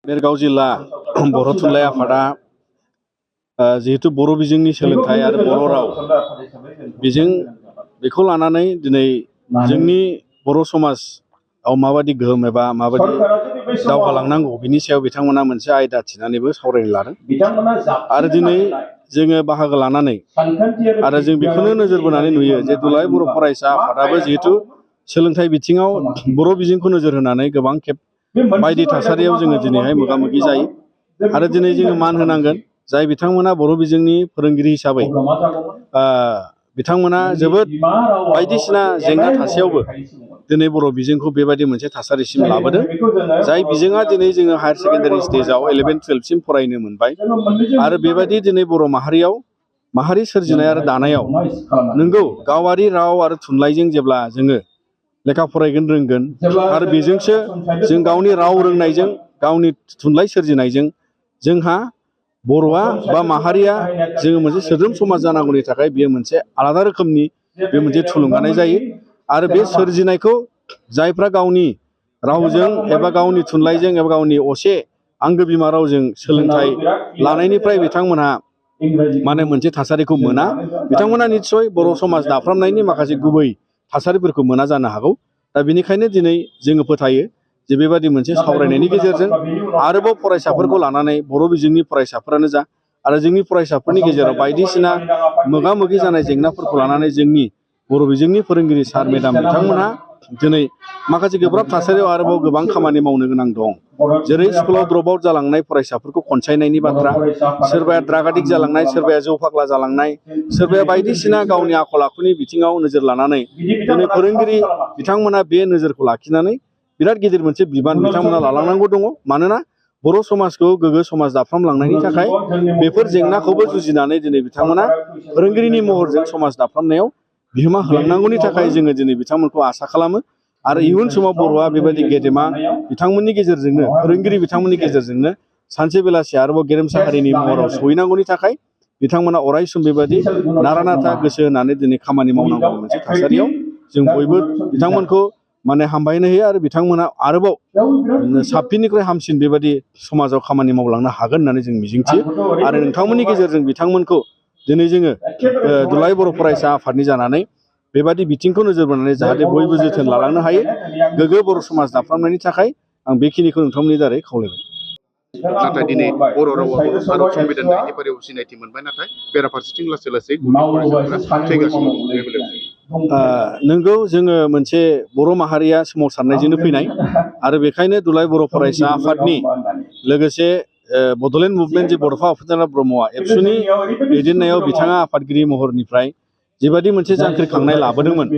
बेरगाव जिल्ला बर' थुनलाइ आफादा जिहेतु बर' बिजोंनि सोलोंथाइ आरो बर' राव बिजों बेखौ लानानै दिनै जोंनि बर' समाजाव माबायदि गोहोम एबा माबायदि दावगालांनांगौ बिनि सायाव बिथांमोना मोनसे आयदा थिनानैबो सावरायनो लादों आरो दिनै जोङो बाहागो लानानै आरो जों बेखौनो नोजोर बोनानै नुयो जे दुलाराय बर' फरायसा आफादाबो जिहेतु सोलोंथाइ बिथिङाव बर' बिजोंखौ नोजोर होनानै गोबां खेब बायदि थासारियाव जोङो दिनैहाय मोगा मोगि जायो आरो दिनै जोङो मान होनांगोन जाय बिथांमोना बर' बिजोंनि फोरोंगिरि हिसाबै बिथांमोना जोबोद बायदिसिना जेंना थासेयावबो दिनै बर' बिजोंखौ बेबायदि मोनसे थासारिसिम लाबोदों जाय बिजोङा दिनै जोङो हायार सेकेन्डारि स्टेजाव 11-12सिम फरायनो मोनबाय आरो बेबायदि दिनै बर' माहारियाव माहारि सोरजिनाय आरो दानायाव नंगौ गावारि राव आरो थुनलाइजों जेब्ला जोङो लेखा फरायगोन रोंगोन आरो बेजोंसो जों गावनि राव रोंनायजों गावनि थुनलाइ सोरजिनायजों जोंहा बर'आ बा माहारिया जोङो मोनसे सोद्रोम समाज जानांगौनि थाखाय बेयो मोनसे आलादा रोखोमनि बे मोनसे थुलुंगानाय जायो आरो बे सोरजिनायखौ जायफ्रा गावनि रावजों एबा गावनि थुनलाइजों एबा गावनि असे आंगो बिमा रावजों सोलोंथाइ लानायनिफ्राय बिथांमोनहा माने मोनसे थासारिखौ मोना बिथांमोना निस्सय बर' समाज दाफ्रामनायनि माखासे गुबै थासारिफोरखौ मोना जानो हागौ दा बेनिखायनो दिनै जोङो फोथायो जे बेबादि मोनसे सावरायनायनि गेजेरजों आरोबाव फरायसाफोरखौ लानानै बर' बिजोंनि फरायसाफोरानो जा आरो जोंनि फरायसाफोरनि गेजेराव बायदिसिना मोगा मोगि जानाय जेंनाफोरखौ लानानै जोंनि बर' बिजोंनि फोरोंगिरि सार मेडाम बिथांमोनहा दिनै माखासे गोब्राब थासारियाव आरोबाव गोबां खामानि मावनो गोनां दं जेरै स्कुलाव ड्रप आउट जालांनाय फरायसाफोरखौ खनसायनायनि बाथ्रा सोरबाया ड्राग एडिक्ट जालांनाय सोरबाया जौ फाग्ला जालांनाय सोरबाया बायदिसिना गावनि आखल आखुनि बिथिङाव नोजोर लानानै दिनै फोरोंगिरि बिथांमोना बे नोजोरखौ लाखिनानै बिराद गिदिर मोनसे बिबान बिथांमोना लालांनांगौ दङ मानोना बर' समाजखौ गोग्गो समाज दाफ्रामलांनायनि थाखाय बेफोर जेंनाखौबो जुजिनानै दिनै बिथांमोना फोरोंगिरिनि महरजों समाज दाफ्रामनायाव बिहोमा होलांनांगौनि थाखाय जोङो दिनै बिथांमोनखौ आसा खालामो आरो इयुन समाव बर'आ बेबायदि गेदेमा बिथांमोननि गेजेरजोंनो फोरोंगिरि बिथांमोननि गेजेरजोंनो सानसे बेलासि आरोबाव गेरेमसा हारिनि महराव सहैनांगौनि थाखाय बिथांमोना अरायसम बेबायदि नारा नाथा गोसो होनानै दिनै खामानि मावनांगौ मोनसे थासारियाव जों बयबो बिथांमोनखौ माने हामबायनो होयो आरो बिथांमोना आरोबाव साबसिननिख्रुइ हामसिन बेबायदि समाजाव खामानि मावलांनो हागोन होननानै जों मिजिंथियो आरो नोंथांमोननि गेजेरजों बिथांमोनखौ दिनै जोङो दुलाराय बर' फरायसा आफादनि जानानै बेबादि बिथिंखौ नोजोर बोनानै जाहाथे बयबो जोथोन लालांनो हायो गोग्गो बर' समाज दाफ्रामनायनि थाखाय आं बेखिनिखौ नोंथांमोननि दारै खावलायबाय नाथाय दिनै बर' रावाबो भारत संबिधान दाइननि फारियाव सिनायथि मोनबाय नाथाय बेराफारसेथिं लासै लासै फरायसाफोरा थैगासिनो दं बे बेलायाव नोंगौ जोङो मोनसे बर' माहारिया सोमावसारनायजोंनो फैनाय आरो बेखायनो दुलाराय बर' फरायसा आफादनि लोगोसे बड'लेण्ड मुभमेन्ट जे बड'फा उपेन्द्रनाथ ब्रह्मआ एबसुनि दैदेननायाव बिथाङा आफादगिरि महरनिफ्राय जेबादि मोनसे जांख्रिखांनाय लाबोदोंमोन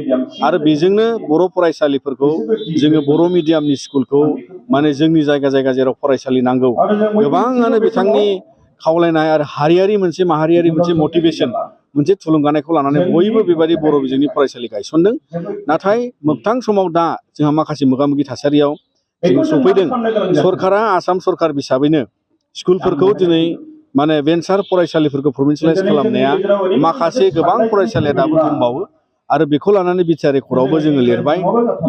आरो बेजोंनो बर' फरायसालिफोरखौ जोङो बर' मिडियामनि स्कुलखौ माने जोंनि जायगा जायगा जेराव फरायसालि नांगौ गोबाङानो बिथांनि खावलायनाय आरो हारियारि मोनसे माहारियारि मोनसे मटिभेसन मोनसे थुलुंगानायखौ लानानै बयबो बेबायदि बर' बिजोंनि फरायसालि गायसनदों नाथाय मोगथां समाव दा जोंहा माखासे मोगा मोगि थासारियाव जों सफैदों सरकारा आसाम सरकार हिसाबैनो स्कुलफोरखौ दिनै माने भेन्सार फरायसालिफोरखौ प्रभिन्सियेलाइज खालामनाया माखासे गोबां फरायसालिया दाबो दंबावो आरो बेखौ लानानै बिटिआर रेकर्डआवबो जोङो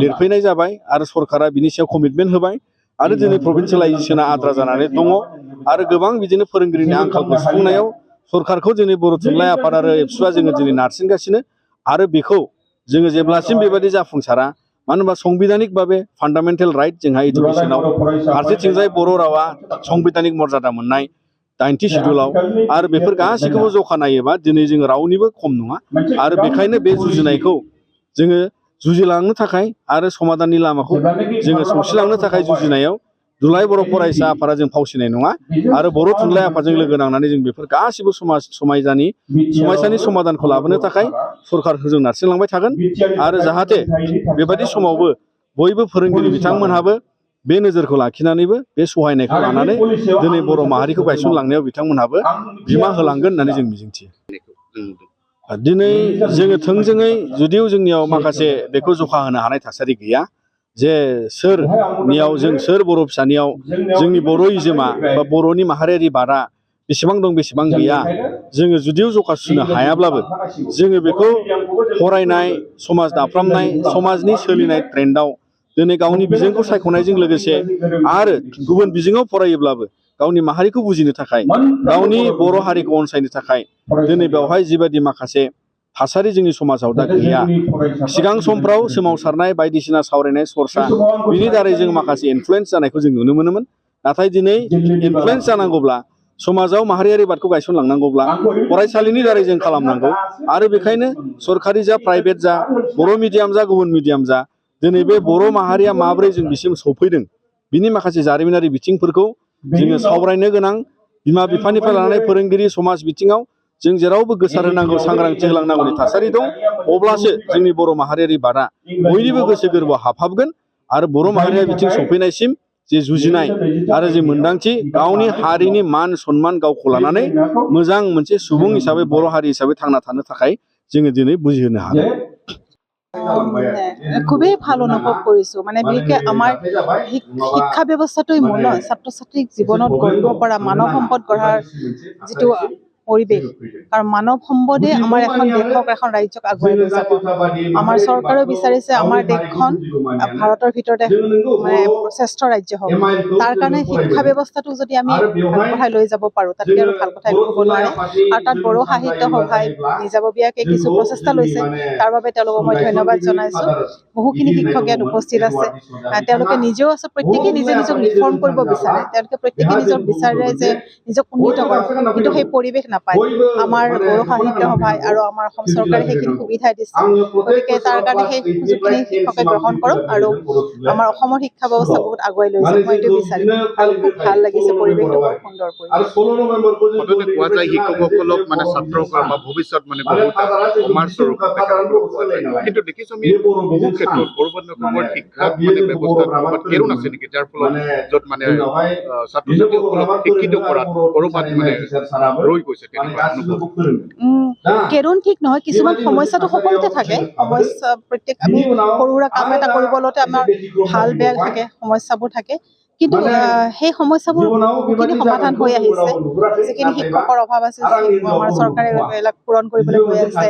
लिरफैनाय जाबाय आरो सरकारा बिनि सायाव कमिटमेन्ट होबाय आरो दिनै प्रभिन्सियेलाइजेसना आद्रा जानानै दङ आरो गोबां बिदिनो फोरोंगिरिनि आंखालखौ सुफुंनायाव सरकारखौ दिनै बर' थुनलाइ आफाद आरो एबसुआ जोङो दिनै नारसिनगासिनो आरो बेखौ जोङो जेब्लासिम बेबायदि जाफुंसारा मानो होनबा संबिधानिक भाबे फान्डामेन्टेल राइट जोंहा इडुकेसनाव फारसेथिंजाय बर' रावा संबिधानिक मर्यादा मोननाय 90 सिडुलाव आरो बेफोर गासैखौबो जखा नायोबा दिनै जोङो रावनिबो खम नङा आरो बेखायनो बे जुजिनायखौ जोङो जुजिलांनो थाखाय आरो समाधाननि लामाखौ जोङो सौसिलांनो थाखाय जुजिनायाव दुलाराय बर' फरायसा आफादा जों फावसिनाय नङा आरो बर' थुनलाइ आफादजों लोगो नांनानै जों बेफोर गासिबो समायसानि समाधानखौ लाबोनो थाखाय सरकारखौ जों नारसिनलांबाय थागोन आरो जाहाथे बेबायदि समावबो बयबो फोरोंगिरि बिथांमोनहाबो बे नोजोरखौ लाखिनानैबो बे सहायनायखौ लानानै दिनै बर' माहारिखौ गायसनलांनायाव बिथांमोनहाबो बिहोमा होलांगोन होननानै जों मिजिंथियो दिनै जोङो थोंजोङै जुदिও जोंनियाव माखासे बेखौ जखा होनो हानाय थासारि गैया जे सोर बर' फिसानियाव जोंनि बर' इजोमा बा बर'नि माहारियारि बादा बेसेबां दं बेसेबां गैया जोङो जुदिও जखा सुनो हायाब्लाबो जोङो बेखौ फरायनाय समाज दाफ्रामनाय समाजनि सोलिनाय ट्रेन्डआव दिनै गावनि बिजोंखौ सायख'नायजों लोगोसे आरो गुबुन बिजोङाव फरायोब्लाबो गावनि माहारिखौ बुजिनो थाखाय गावनि बर' हारिखौ अनसायनो थाखाय दिनै बेवहाय जिबायदि माखासे थासारि जोंनि समाजाव दा गैया सिगां समफ्राव सोमावसारनाय बायदिसिना सावरायनाय सरसा बिनि दारै जों माखासे इनफ्लुयेन्स जानायखौ जों नुनो मोनोमोन नाथाय दिनै इनफ्लुयेन्स जानांगौब्ला समाजाव माहारियारि बादखौ गायसनलांनांगौब्ला फरायसालिनि दारै जों खालामनांगौ आरो बेखायनो सरखारि जा प्राइभेट जा बर' मिडियाम जा गुबुन मिडियाम जा दिनै बे बर' माहारिया माबोरै जों बिसिम सफैदों बिनि माखासे जारिमिनारि बिथिंफोरखौ जोङो सावरायनो गोनां बिमा बिफानिफ्राय लानानै फोरोंगिरि समाज बिथिङाव जों जेरावबो गोसार होनांगौ सांग्रांथि होलांनांगौनि थासारि दं अब्लासो जोंनि बर' माहारियारि बादा बयनिबो गोसो गोरबोआव हाबहाबगोन आरो बर' माहारिया बिथिं सफैनायसिम जे जुजिनाय आरो जे मोनदांथि गावनि हारिनि मान सन्मान गावखौ लानानै मोजां मोनसे सुबुं हिसाबै बर' हारि हिसाबै थांना थानो थाखाय जोङो दिनै बुजिहोनो हागोन খুবই ভাল অনুভৱ কৰিছোঁ মানে বিশেষকৈ আমাৰ শিক্ষা ব্যৱস্থাটোৱে মূল ছাত্ৰ ছাত্ৰীক জীৱনত গঢ়িব পৰা মানৱ সম্পদ গঢ়াৰ যিটো পৰিৱেশ কাৰণ মানৱ সম্পদে আমাৰ এখন দেশক এখন ৰাজ্যক আগুৱাই লৈ যাব আমাৰ চৰকাৰেও বিচাৰিছে আমাৰ দেশখন ভাৰতৰ ভিতৰতে মানে শ্ৰেষ্ঠ ৰাজ্য হওক তাৰ কাৰণে শিক্ষা ব্যৱস্থাটো যদি আমি আগবঢ়াই লৈ যাব পাৰোঁ তাতকৈ আৰু ভাল কথা একো হ'ব নোৱাৰে আৰু তাত বড়ো সাহিত্য সভাই নিজাববীয়াকৈ কিছু প্ৰচেষ্টা লৈছে তাৰ বাবে তেওঁলোকক মই ধন্যবাদ জনাইছোঁ বহুখিনি শিক্ষক ইয়াত উপস্থিত আছে তেওঁলোকে নিজেও আছে প্ৰত্যেকেই নিজে নিজক ৰিফৰ্ম কৰিব বিচাৰে তেওঁলোকে প্ৰত্যেকেই নিজক বিচাৰে যে নিজক উন্নীত কৰক কিন্তু সেই পৰিৱেশ নাপায় আমাৰ বড়ো সাহিত্য সভাই আৰু আমাৰ অসম চৰকাৰে সেইখিনি সুবিধা দিছে গতিকে তাৰ কাৰণে সেই সুযোগখিনি শিক্ষকে গ্ৰহণ কৰক আৰু আমাৰ অসমৰ শিক্ষা ব্যৱস্থা বহুত আগুৱাই লৈ যাওক মই এইটো বিচাৰিম আৰু খুব ভাল লাগিছে পৰিৱেশটো খুব সুন্দৰ পৰিৱেশ কোৱা যায় শিক্ষকসকলক মানে ছাত্ৰসকল বা ভৱিষ্যত মানে বহুত সমাজস্বৰূপ কিন্তু দেখিছোঁ আমি বহু ক্ষেত্ৰত ক'ৰবাত নহয় শিক্ষাত মানে ব্যৱস্থাত ক'ৰবাত কেৰুণ আছে নেকি যাৰ ফলত য'ত মানে ছাত্ৰ ছাত্ৰীসকলক শিক্ষিত কৰাত ক'ৰবাত মানে ৰৈ গৈছে কেৰুণ ঠিক নহয় কিছুমান সমস্যাটো সকলোতে থাকে সমস্যা প্ৰত্যেক আমি সৰু সুৰা কাম এটা কৰিব লওঁতে আমাৰ ভাল বেয়া থাকে সমস্যাবোৰ থাকে কিন্তু সেই সমস্যাবোৰ বহুখিনি সমাধান হৈ আহিছে যিখিনি শিক্ষকৰ অভাৱ আছে আমাৰ চৰকাৰে এইবিলাক পূৰণ কৰিবলৈ গৈ আছে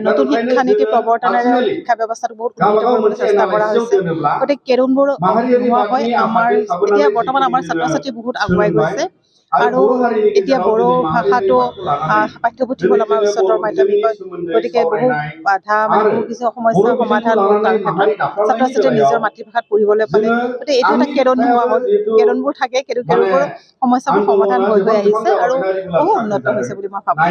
নতুন শিক্ষানীতি প্ৰৱৰ্তনেৰে শিক্ষা ব্যৱস্থাটো বহুত উন্নীত কৰিবলৈ চেষ্টা কৰা হৈছে গতিকে কেৰুণবোৰ নোহোৱা হয় আমাৰ এতিয়া বৰ্তমান আমাৰ ছাত্ৰ ছাত্ৰী বহুত আগুৱাই গৈছে আৰু এতিয়া বড়ো ভাষাটো পাঠ্যপুথি হ'ল আমাৰ উচ্চতৰ মাধ্যমিকত গতিকে বহু বাধা মানে বহু কিছু সমস্যাৰ সমাধান হ'ল তাৰ ক্ষেত্ৰত ছাত্ৰ ছাত্ৰীয়ে নিজৰ মাতৃভাষাত পঢ়িবলৈ পালে গতিকে এইটো এটা কেৰুণ হোৱা হ'ল কেৰুণবোৰ থাকে কিন্তু কেৰুণবোৰ সমস্যাবোৰ সমাধান হৈ গৈ আহিছে আৰু বহু উন্নত হৈছে বুলি মই ভাবোঁ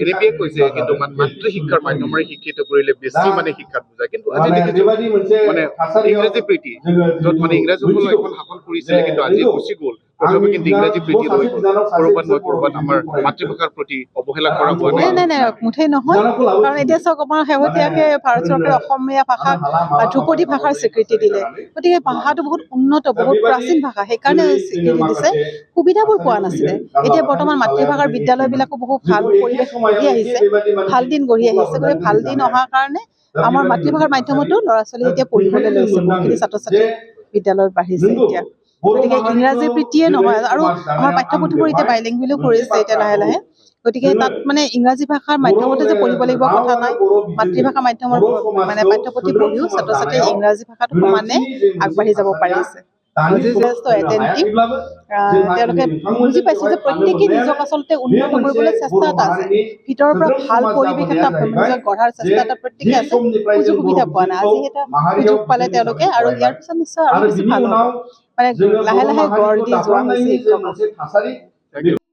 এনেবিয়ে কৈছে কিন্তু মাতৃশিক্ষাৰ মাধ্যমেৰে শিক্ষিত কৰিলে বেছি মানে শিক্ষাত বুজায় কিন্তু আজি দেখিছোঁ মানে ইংৰাজী প্ৰীতি য'ত মানে ইংৰাজীসকলে এখন শাসন কৰিছিলে কিন্তু আজি গুচি গ'ল প্ৰথমে কিন্তু ইংৰাজী প্ৰীতি ৰৈ গ'ল ক'ৰবাত আমাৰ মাতৃভাষাৰ প্ৰতি অৱহেলা কৰা হোৱা নাই নাই মুঠেই নহয় কাৰণ এতিয়া চাওক আমাৰ শেহতীয়াকৈ ভাৰত চৰকাৰে অসমীয়া ভাষাক ধ্ৰুপদী ভাষাৰ স্বীকৃতি দিলে গতিকে ভাষাটো বহুত উন্নত বহুত প্ৰাচীন ভাষা সেইকাৰণে স্বীকৃতি দিছে সুবিধাবোৰ পোৱা নাছিলে এতিয়া বৰ্তমান মাতৃভাষাৰ বিদ্যালয়বিলাকো বহুত ভাল পৰিৱেশ গঢ়ি আহিছে ভাল দিন গঢ়ি আহিছে গতিকে ভাল দিন অহাৰ কাৰণে আমাৰ মাতৃভাষাৰ মাধ্যমতো ল'ৰা ছোৱালী এতিয়া পঢ়িবলৈ লৈছে বহুখিনি ছাত্ৰ ছাত্ৰী বিদ্যালয়ত বাঢ়িছে এতিয়া গতিকে ইংৰাজী প্ৰীতিয়ে নহয় আৰু আমাৰ পাঠ্যপুথিবোৰ এতিয়া বাইলিংগুৱেলো কৰিছে এতিয়া লাহে লাহে গতিকে তাত মানে ইংৰাজী ভাষাৰ মাধ্যমতে যে পঢ়িব লাগিব কথা নাই মাতৃভাষা মাধ্যমৰ মানে পাঠ্যপুথি পঢ়িও ছাত্ৰ ছাত্ৰীয়ে ইংৰাজী ভাষাটো সমানে আগবাঢ়ি যাব পাৰিছে তেওঁলোকে বুজি পাইছে যে প্ৰত্যেকেই নিজক আচলতে উন্নত কৰিবলৈ চেষ্টা এটা আছে ভিতৰৰ পৰা ভাল পৰিৱেশ এটা নিজক গঢ়াৰ চেষ্টা এটা প্ৰত্যেকে আছে সুযোগ সুবিধা পোৱা নাই আজি এটা সুযোগ পালে তেওঁলোকে আৰু ইয়াৰ পিছত নিশ্চয় আৰু বেছি ভাল হ'ব মানে লাহে লাহে গঢ় দি যোৱা হৈছে শিক্ষক